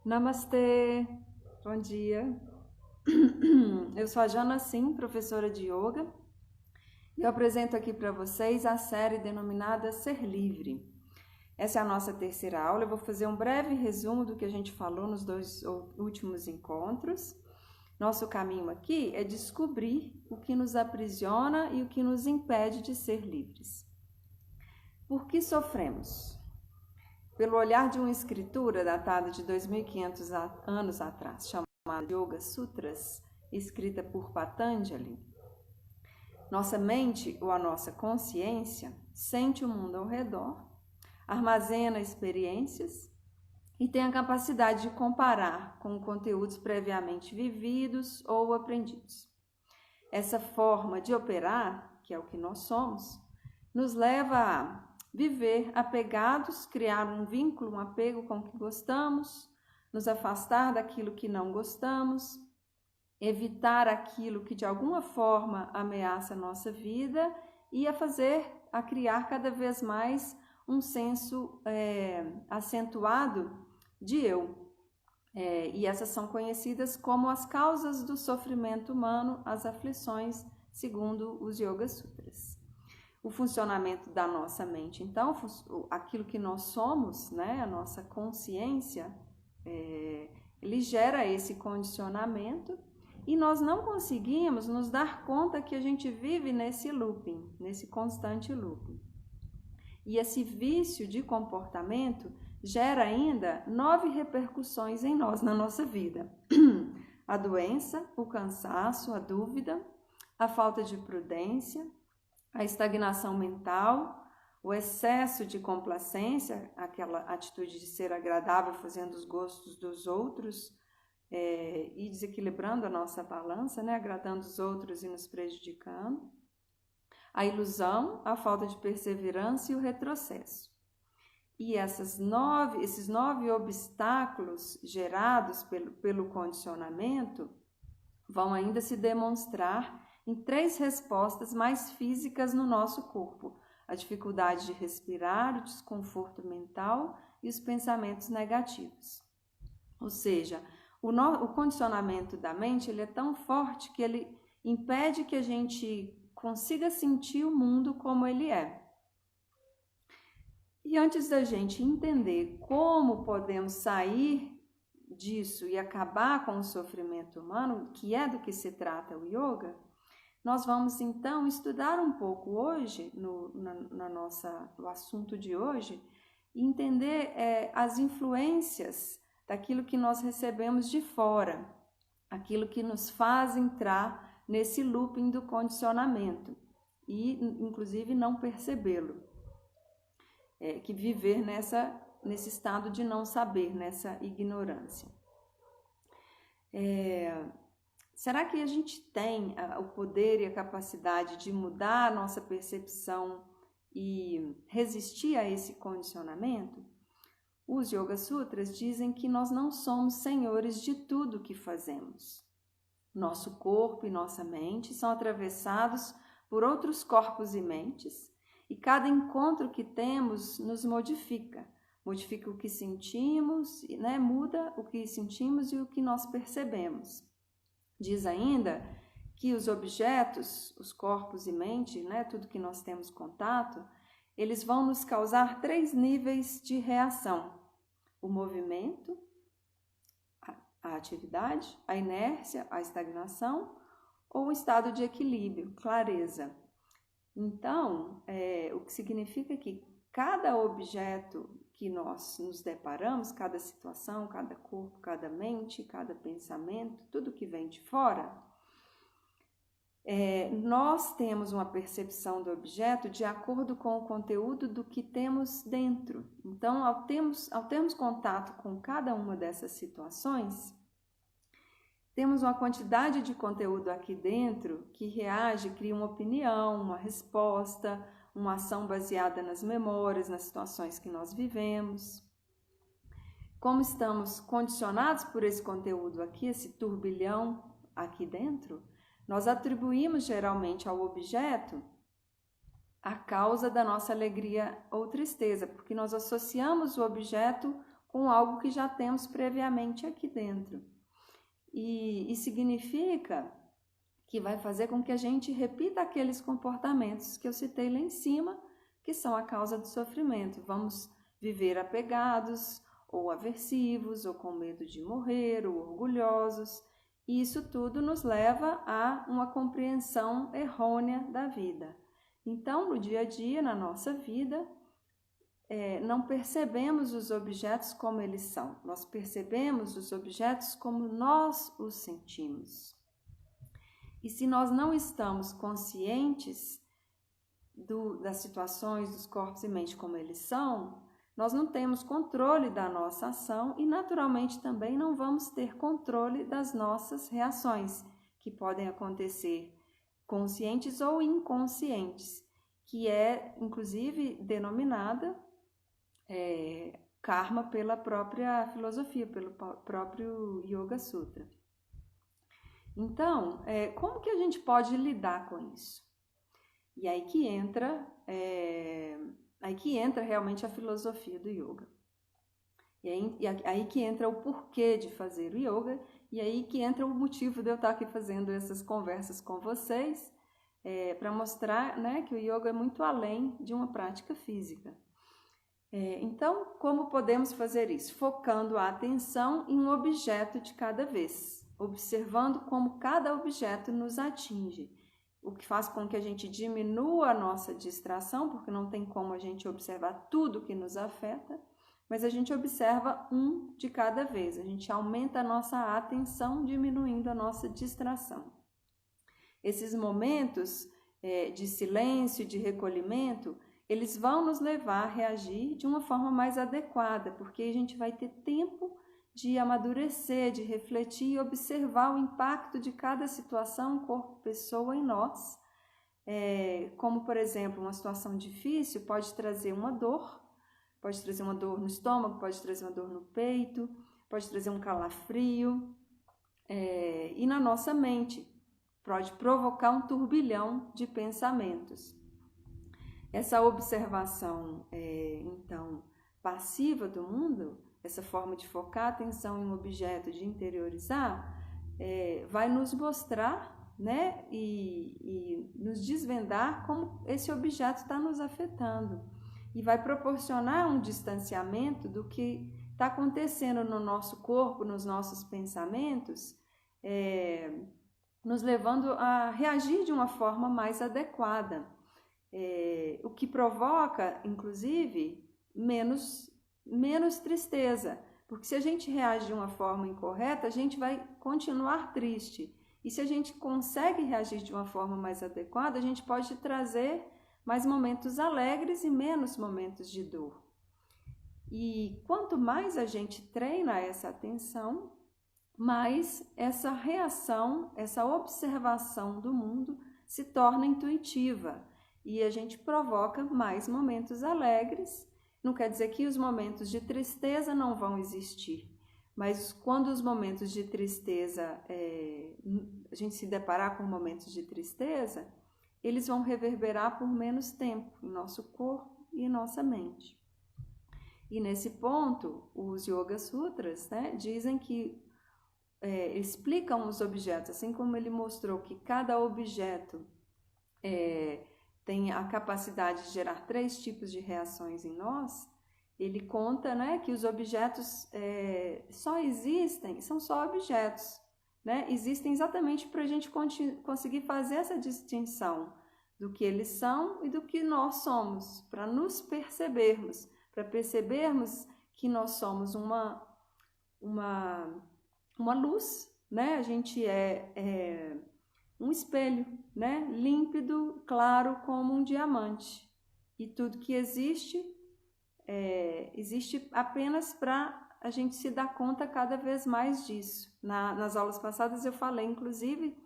Namastê, bom dia. Eu sou a Jana Sim, professora de Yoga, e eu apresento aqui para vocês a série denominada Ser Livre. Essa é a nossa terceira aula. Eu vou fazer um breve resumo do que a gente falou nos dois últimos encontros. Nosso caminho aqui é descobrir o que nos aprisiona e o que nos impede de ser livres. Por que sofremos? Pelo olhar de uma escritura datada de 2.500 anos atrás, chamada Yoga Sutras, escrita por Patanjali, nossa mente ou a nossa consciência sente o mundo ao redor, armazena experiências e tem a capacidade de comparar com conteúdos previamente vividos ou aprendidos. Essa forma de operar, que é o que nós somos, nos leva a viver apegados, criar um vínculo, um apego com o que gostamos, nos afastar daquilo que não gostamos, evitar aquilo que de alguma forma ameaça a nossa vida e a criar cada vez mais um senso acentuado de eu. E essas são conhecidas como as causas do sofrimento humano, as aflições, segundo os Yoga Sutras. O funcionamento da nossa mente, então, aquilo que nós somos, né, a nossa consciência, ele gera esse condicionamento e nós não conseguimos nos dar conta que a gente vive nesse looping, nesse constante looping. E esse vício de comportamento gera ainda 9 repercussões em nós, na nossa vida. A doença, o cansaço, a dúvida, a falta de prudência, a estagnação mental, o excesso de complacência, aquela atitude de ser agradável fazendo os gostos dos outros e desequilibrando a nossa balança, né? Agradando os outros e nos prejudicando. A ilusão, a falta de perseverança e o retrocesso. E esses 9 obstáculos gerados pelo condicionamento vão ainda se demonstrar em 3 respostas mais físicas no nosso corpo: a dificuldade de respirar, o desconforto mental e os pensamentos negativos. Ou seja, o condicionamento da mente ele é tão forte que ele impede que a gente consiga sentir o mundo como ele é. E antes da gente entender como podemos sair disso e acabar com o sofrimento humano, que é do que se trata o yoga, nós vamos então estudar um pouco hoje, no assunto de hoje, e entender as influências daquilo que nós recebemos de fora, aquilo que nos faz entrar nesse looping do condicionamento e, inclusive, não percebê-lo, que viver nesse estado de não saber, nessa ignorância. Será que a gente tem o poder e a capacidade de mudar a nossa percepção e resistir a esse condicionamento? Os Yoga Sutras dizem que nós não somos senhores de tudo que fazemos. Nosso corpo e nossa mente são atravessados por outros corpos e mentes, e cada encontro que temos nos modifica o que sentimos, né? Muda o que sentimos e o que nós percebemos. Diz ainda que os objetos, os corpos e mente, né, tudo que nós temos contato, eles vão nos causar 3 níveis de reação: o movimento, a atividade, a inércia, a estagnação, ou o estado de equilíbrio, clareza. Então, o que significa que cada objeto que nós nos deparamos, cada situação, cada corpo, cada mente, cada pensamento, tudo que vem de fora, nós temos uma percepção do objeto de acordo com o conteúdo do que temos dentro. Então, ao termos contato com cada uma dessas situações, temos uma quantidade de conteúdo aqui dentro que reage, cria uma opinião, uma resposta, uma ação baseada nas memórias, nas situações que nós vivemos. Como estamos condicionados por esse conteúdo aqui, esse turbilhão aqui dentro, nós atribuímos geralmente ao objeto a causa da nossa alegria ou tristeza, porque nós associamos o objeto com algo que já temos previamente aqui dentro. E significa que vai fazer com que a gente repita aqueles comportamentos que eu citei lá em cima, que são a causa do sofrimento. Vamos viver apegados, ou aversivos, ou com medo de morrer, ou orgulhosos. E isso tudo nos leva a uma compreensão errônea da vida. Então, no dia a dia, na nossa vida, não percebemos os objetos como eles são. Nós percebemos os objetos como nós os sentimos. E se nós não estamos conscientes das situações, dos corpos e mente como eles são, nós não temos controle da nossa ação e, naturalmente, também não vamos ter controle das nossas reações, que podem acontecer conscientes ou inconscientes, que é, inclusive, denominada karma pela própria filosofia, pelo próprio Yoga Sutra. Então, como que a gente pode lidar com isso? E aí que entra realmente a filosofia do yoga. E aí que entra o porquê de fazer o yoga, e aí que entra o motivo de eu estar aqui fazendo essas conversas com vocês, para mostrar, né, que o yoga é muito além de uma prática física. Então, como podemos fazer isso? Focando a atenção em um objeto de cada vez, observando como cada objeto nos atinge, o que faz com que a gente diminua a nossa distração, porque não tem como a gente observar tudo que nos afeta, mas a gente observa um de cada vez, a gente aumenta a nossa atenção, diminuindo a nossa distração. Esses momentos de silêncio, de recolhimento, eles vão nos levar a reagir de uma forma mais adequada, porque a gente vai ter tempo de amadurecer, de refletir e observar o impacto de cada situação, corpo, pessoa em nós. Como, por exemplo, uma situação difícil pode trazer uma dor no estômago, pode trazer uma dor no peito, pode trazer um calafrio, e na nossa mente pode provocar um turbilhão de pensamentos. Essa observação, então, passiva do mundo, essa forma de focar a atenção em um objeto, de interiorizar, vai nos mostrar, né, e nos desvendar como esse objeto está nos afetando. E vai proporcionar um distanciamento do que está acontecendo no nosso corpo, nos nossos pensamentos, nos levando a reagir de uma forma mais adequada. O que provoca, inclusive, menos tristeza, porque se a gente reage de uma forma incorreta, a gente vai continuar triste. E se a gente consegue reagir de uma forma mais adequada, a gente pode trazer mais momentos alegres e menos momentos de dor. E quanto mais a gente treina essa atenção, mais essa reação, essa observação do mundo se torna intuitiva. E a gente provoca mais momentos alegres. Não quer dizer que os momentos de tristeza não vão existir, mas quando os momentos de tristeza, a gente se deparar com momentos de tristeza, eles vão reverberar por menos tempo em nosso corpo e em nossa mente. E nesse ponto, os Yoga Sutras, né, dizem que explicam os objetos, assim como ele mostrou que cada objeto tem a capacidade de gerar 3 tipos de reações em nós. Ele conta, né, que os objetos só existem, são só objetos, né? Existem exatamente para a gente conseguir fazer essa distinção do que eles são e do que nós somos, para nos percebermos, para percebermos que nós somos uma luz, né? A gente é um espelho, né? Límpido, claro como um diamante. E tudo que existe, existe apenas para a gente se dar conta cada vez mais disso. Nas aulas passadas eu falei, inclusive,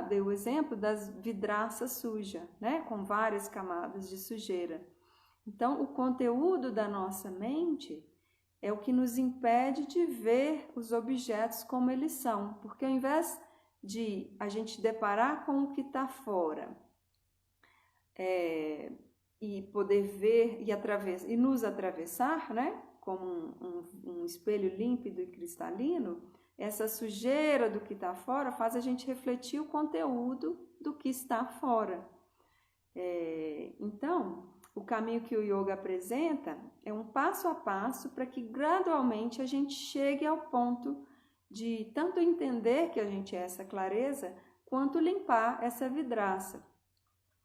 dei o exemplo das vidraças sujas, né? Com várias camadas de sujeira. Então, o conteúdo da nossa mente é o que nos impede de ver os objetos como eles são, porque ao invés de a gente deparar com o que está fora e poder ver e nos atravessar, né? como um espelho límpido e cristalino, essa sujeira do que está fora faz a gente refletir o conteúdo do que está fora. Então, o caminho que o yoga apresenta é um passo a passo para que gradualmente a gente chegue ao ponto de tanto entender que a gente é essa clareza, quanto limpar essa vidraça.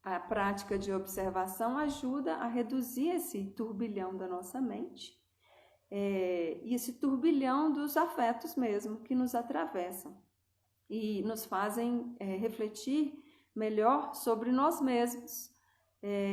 A prática de observação ajuda a reduzir esse turbilhão da nossa mente, e esse turbilhão dos afetos mesmo que nos atravessam e nos fazem refletir melhor sobre nós mesmos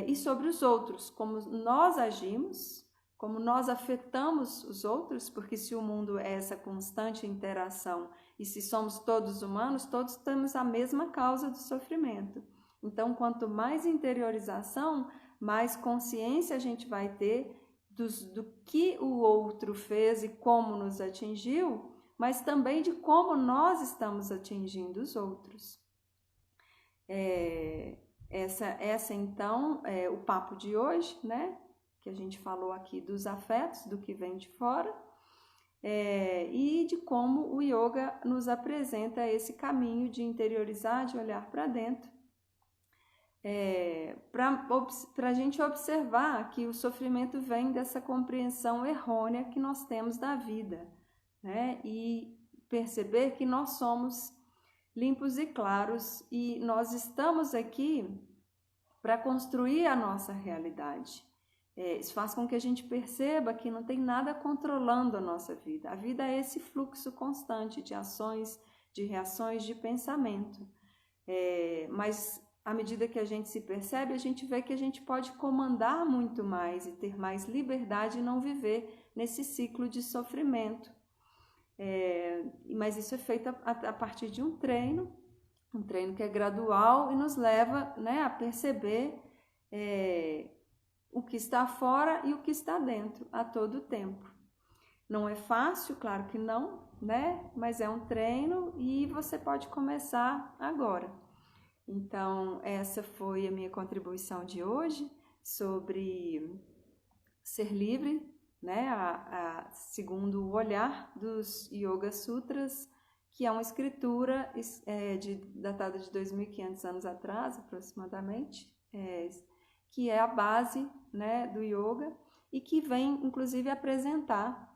e sobre os outros, como nós agimos, como nós afetamos os outros, porque se o mundo é essa constante interação e se somos todos humanos, todos temos a mesma causa do sofrimento. Então, quanto mais interiorização, mais consciência a gente vai ter do que o outro fez e como nos atingiu, mas também de como nós estamos atingindo os outros. Essa então é o papo de hoje, né? Que a gente falou aqui dos afetos, do que vem de fora, e de como o yoga nos apresenta esse caminho de interiorizar, de olhar para dentro, para a gente observar que o sofrimento vem dessa compreensão errônea que nós temos da vida, né? E perceber que nós somos limpos e claros e nós estamos aqui para construir a nossa realidade. Isso faz com que a gente perceba que não tem nada controlando a nossa vida. A vida é esse fluxo constante de ações, de reações, de pensamento. Mas à medida que a gente se percebe, a gente vê que a gente pode comandar muito mais e ter mais liberdade e não viver nesse ciclo de sofrimento. Mas isso é feito a partir de um treino que é gradual e nos leva, né, a perceber o que está fora e o que está dentro a todo tempo. Não é fácil, claro que não, né? Mas é um treino e você pode começar agora. Então, essa foi a minha contribuição de hoje sobre ser livre, né? Segundo o olhar dos Yoga Sutras, que é uma escritura datada de 2.500 anos atrás, aproximadamente, que é a base, né, do yoga e que vem, inclusive, apresentar,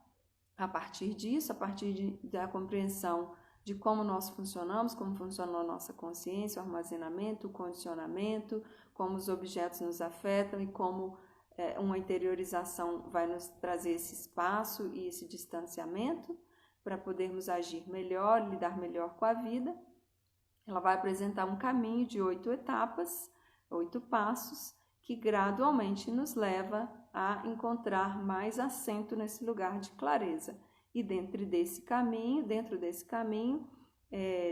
a partir disso, a partir da compreensão de como nós funcionamos, como funciona a nossa consciência, o armazenamento, o condicionamento, como os objetos nos afetam e como uma interiorização vai nos trazer esse espaço e esse distanciamento para podermos agir melhor, lidar melhor com a vida. Ela vai apresentar um caminho de 8 etapas, 8 passos, que gradualmente nos leva a encontrar mais assento nesse lugar de clareza. E dentro desse caminho,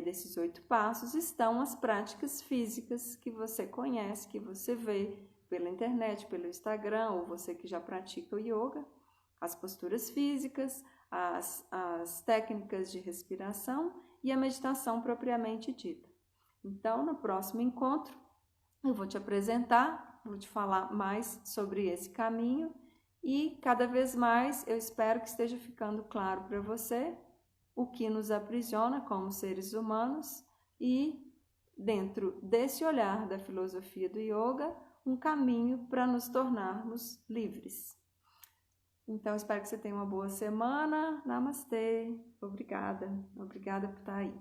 desses 8 passos, estão as práticas físicas que você conhece, que você vê pela internet, pelo Instagram, ou você que já pratica o yoga, as posturas físicas, as técnicas de respiração e a meditação propriamente dita. Então, no próximo encontro, eu vou te apresentar, vou te falar mais sobre esse caminho e cada vez mais eu espero que esteja ficando claro para você o que nos aprisiona como seres humanos e, dentro desse olhar da filosofia do yoga, um caminho para nos tornarmos livres. Então, espero que você tenha uma boa semana. Namastê. Obrigada por estar aí.